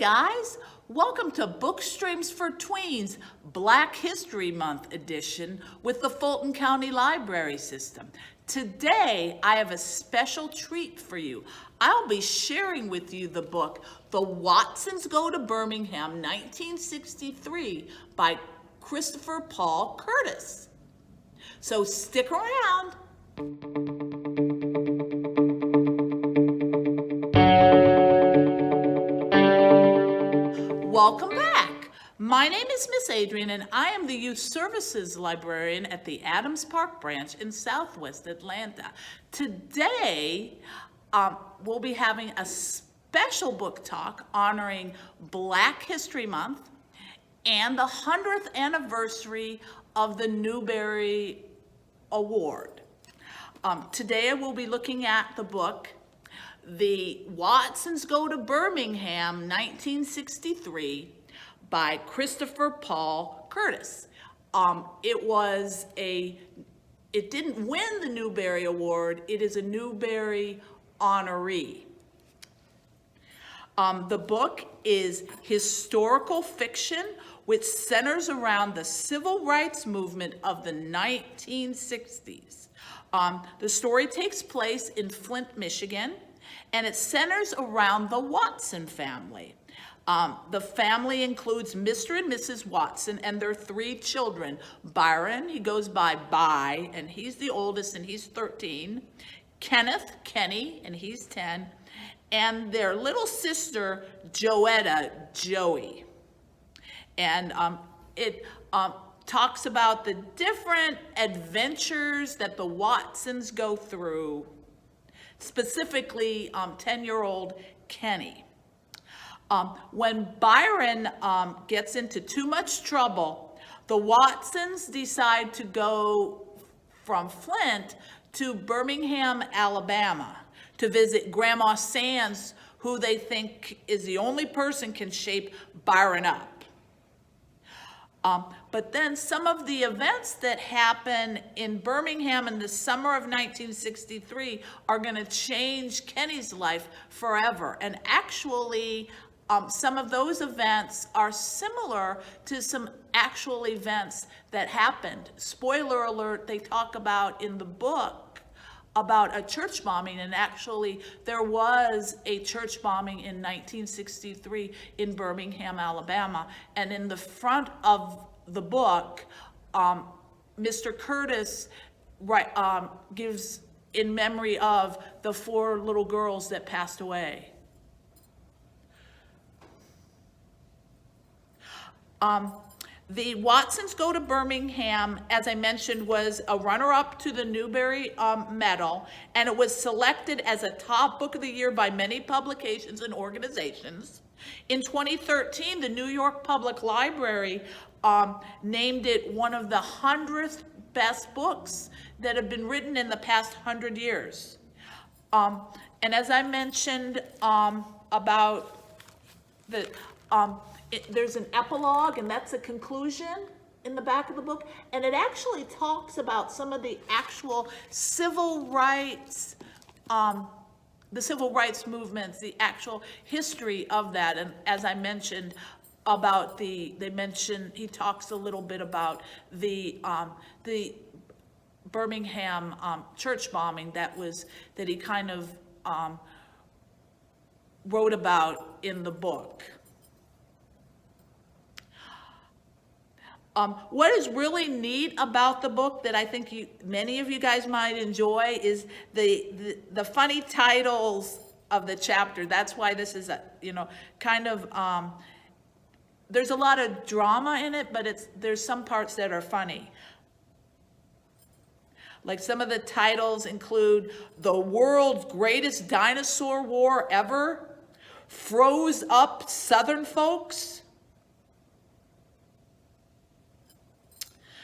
guys, welcome to Book Streams for Tweens, Black History Month edition with the Fulton County Library System. Today, I have a special treat for you. I'll be sharing with you the book, The Watsons Go to Birmingham, 1963, by Christopher Paul Curtis. So stick around. Welcome back. My name is Miss Adrienne, and I am the Youth Services Librarian at the Adams Park branch in Southwest Atlanta. Today, we'll be having a special book talk honoring Black History Month and the 100th anniversary of the Newbery Award. Today, I will be looking at the book The Watsons Go to Birmingham, 1963, by Christopher Paul Curtis. It didn't win the Newbery Award. It is a Newbery honoree. The book is historical fiction which centers around the civil rights movement of the 1960s. The story takes place in Flint, Michigan, and it centers around the Watson family. The family includes Mr. and Mrs. Watson and their 3 children. Byron, he goes by By, and he's the oldest, and he's 13. Kenneth, Kenny, and he's 10. And their little sister, Joetta, Joey. And it talks about the different adventures that the Watsons go through, specifically 10-year-old Kenny. When Byron gets into too much trouble, the Watsons decide to go from Flint to Birmingham, Alabama, to visit Grandma Sands, who they think is the only person can shape Byron up. But then some of the events that happen in Birmingham in the summer of 1963 are going to change Kenny's life forever. And actually, some of those events are similar to some actual events that happened. Spoiler alert, they talk about in the book about a church bombing, and actually there was a church bombing in 1963 in Birmingham, Alabama. And in the front of the book, Mr. Curtis gives in memory of the 4 little girls that passed away. The Watsons Go to Birmingham, as I mentioned, was a runner-up to the Newbery Medal, and it was selected as a top book of the year by many publications and organizations. In 2013, the New York Public Library named it one of the 100th best books that have been written in the past 100 years. And as I mentioned about the there's an epilogue, and that's a conclusion in the back of the book, and it actually talks about some of the actual civil rights, the civil rights movements, the actual history of that. And as I mentioned about he talks a little bit about the Birmingham church bombing that he kind of wrote about in the book. What is really neat about the book that I think many of you guys might enjoy is the funny titles of the chapter. That's why this is there's a lot of drama in it, but there's some parts that are funny. Like some of the titles include The World's Greatest Dinosaur War Ever, Froze Up Southern Folks.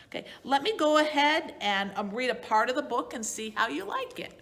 Okay, let me go ahead and read a part of the book and see how you like it.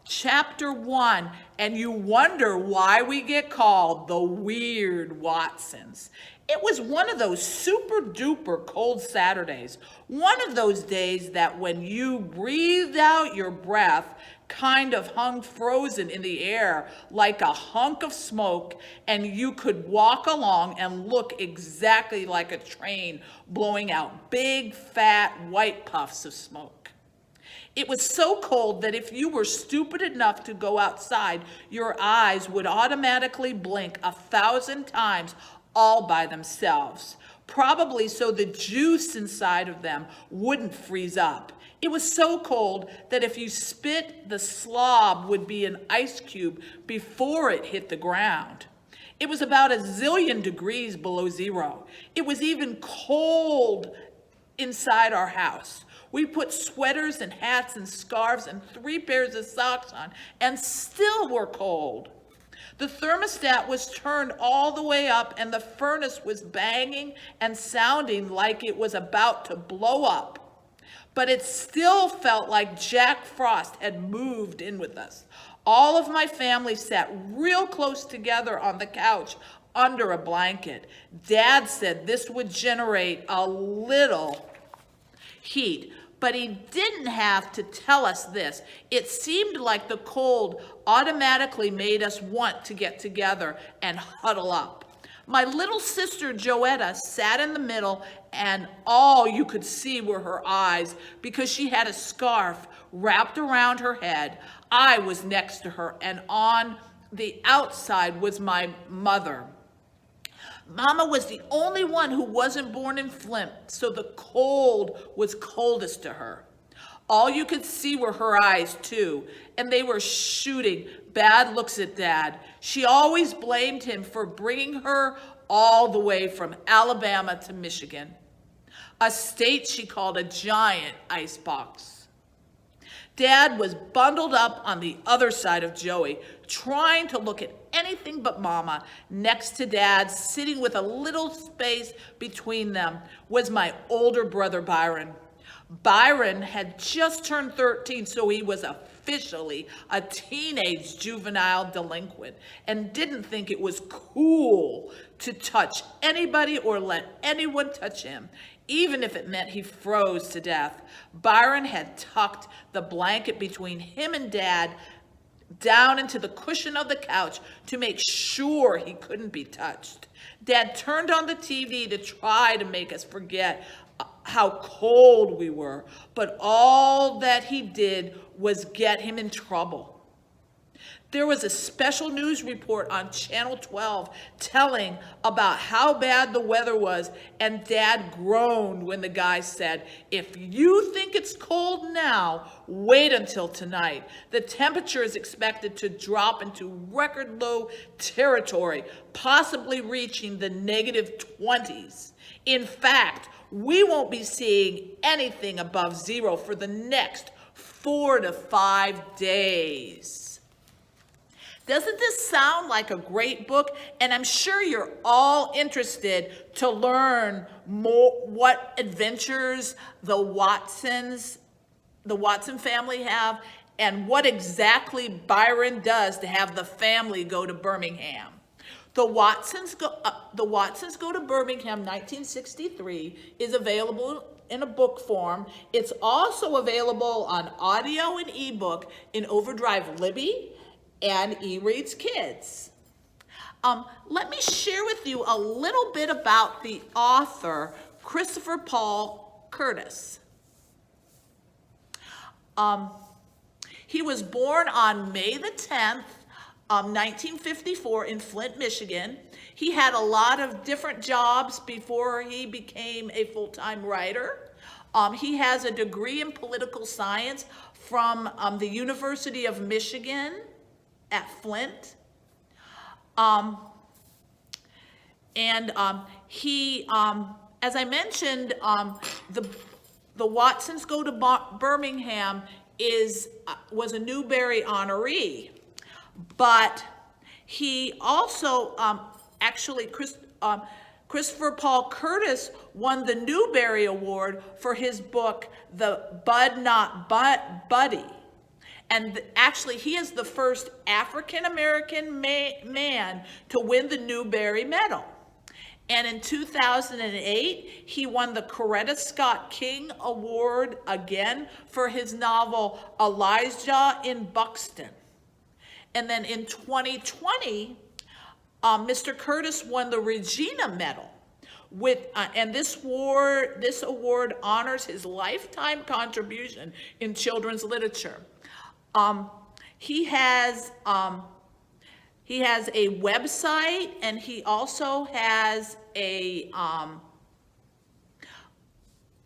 Chapter 1, and you wonder why we get called the Weird Watsons. It was one of those super duper cold Saturdays, one of those days that when you breathed out, your breath kind of hung frozen in the air like a hunk of smoke, and you could walk along and look exactly like a train blowing out big, fat, white puffs of smoke. It was so cold that if you were stupid enough to go outside, your eyes would automatically blink 1,000 times all by themselves, probably so the juice inside of them wouldn't freeze up. It was so cold that if you spit, the slob would be an ice cube before it hit the ground. It was about a zillion degrees below zero. It was even cold inside our house. We put sweaters and hats and scarves and 3 pairs of socks on, and still were cold. The thermostat was turned all the way up, and the furnace was banging and sounding like it was about to blow up. But it still felt like Jack Frost had moved in with us. All of my family sat real close together on the couch under a blanket. Dad said this would generate a little heat, but he didn't have to tell us this. It seemed like the cold automatically made us want to get together and huddle up. My little sister Joetta sat in the middle, and all you could see were her eyes because she had a scarf wrapped around her head. I was next to her, and on the outside was my mother. Mama was the only one who wasn't born in Flint, so the cold was coldest to her. All you could see were her eyes, too, and they were shooting bad looks at Dad. She always blamed him for bringing her all the way from Alabama to Michigan, a state she called a giant icebox. Dad was bundled up on the other side of Joey, trying to look at anything but Mama. Next to Dad, sitting with a little space between them, was my older brother Byron. Byron had just turned 13, so he was officially a teenage juvenile delinquent and didn't think it was cool to touch anybody or let anyone touch him, even if it meant he froze to death. Byron had tucked the blanket between him and Dad down into the cushion of the couch to make sure he couldn't be touched. Dad turned on the TV to try to make us forget how cold we were, but all that he did was get him in trouble. There was a special news report on Channel 12 telling about how bad the weather was, and Dad groaned when the guy said, "If you think it's cold now, wait until tonight. The temperature is expected to drop into record low territory, possibly reaching the -20s. In fact, we won't be seeing anything above zero for the next 4 to 5 days." Doesn't this sound like a great book? And I'm sure you're all interested to learn more what adventures the Watson family have and what exactly Byron does to have the family go to Birmingham. The Watsons Go to Birmingham 1963 is available in a book form. It's also available on audio and ebook in Overdrive Libby and eReads Kids. Let me share with you a little bit about the author, Christopher Paul Curtis. He was born on May the 10th, 1954 in Flint, Michigan. He had a lot of different jobs before he became a full-time writer. He has a degree in political science from the University of Michigan at Flint. He, as I mentioned, the Watsons Go to Birmingham was a Newbery honoree, but he also Christopher Paul Curtis won the Newbery Award for his book, The Bud Not Buddy. And actually, he is the first African-American man to win the Newbery Medal. And in 2008, he won the Coretta Scott King Award again for his novel Elijah in Buxton. And then in 2020, Mr. Curtis won the Regina Medal. And this award honors his lifetime contribution in children's literature. He has a website, and he also has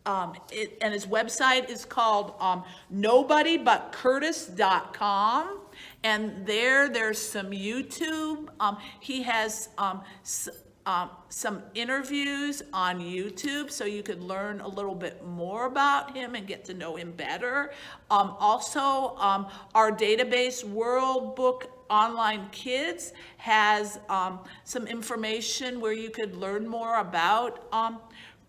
and his website is called nobodybutcurtis.com. And there's some YouTube. He has some interviews on YouTube, so you could learn a little bit more about him and get to know him better. Also, our database, World Book Online Kids, has some information where you could learn more about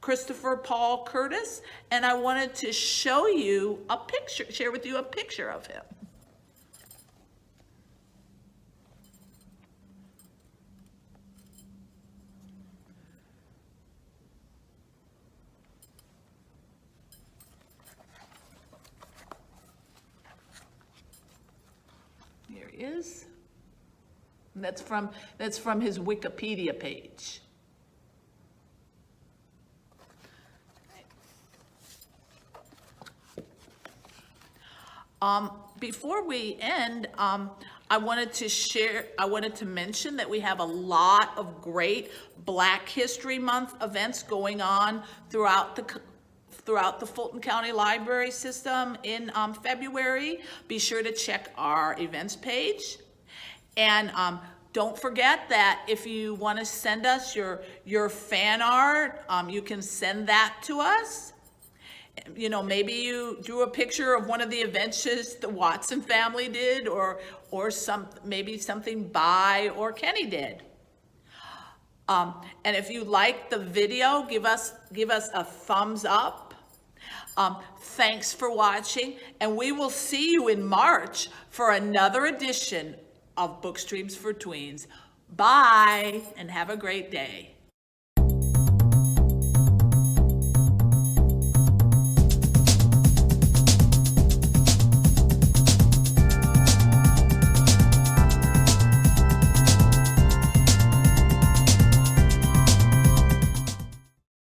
Christopher Paul Curtis. And I wanted to show you a picture, share with you a picture of him. There he is. And that's from his Wikipedia page. Before we end, I wanted to mention that we have a lot of great Black History Month events going on throughout the Fulton County Library System in February. Be sure to check our events page. And don't forget that if you want to send us your fan art, you can send that to us. You know, maybe you drew a picture of one of the adventures the Watson family did, or maybe something Bai or Kenny did. And if you like the video, give us a thumbs up. Thanks for watching, and we will see you in March for another edition of Book Streams for Tweens. Bye, and have a great day.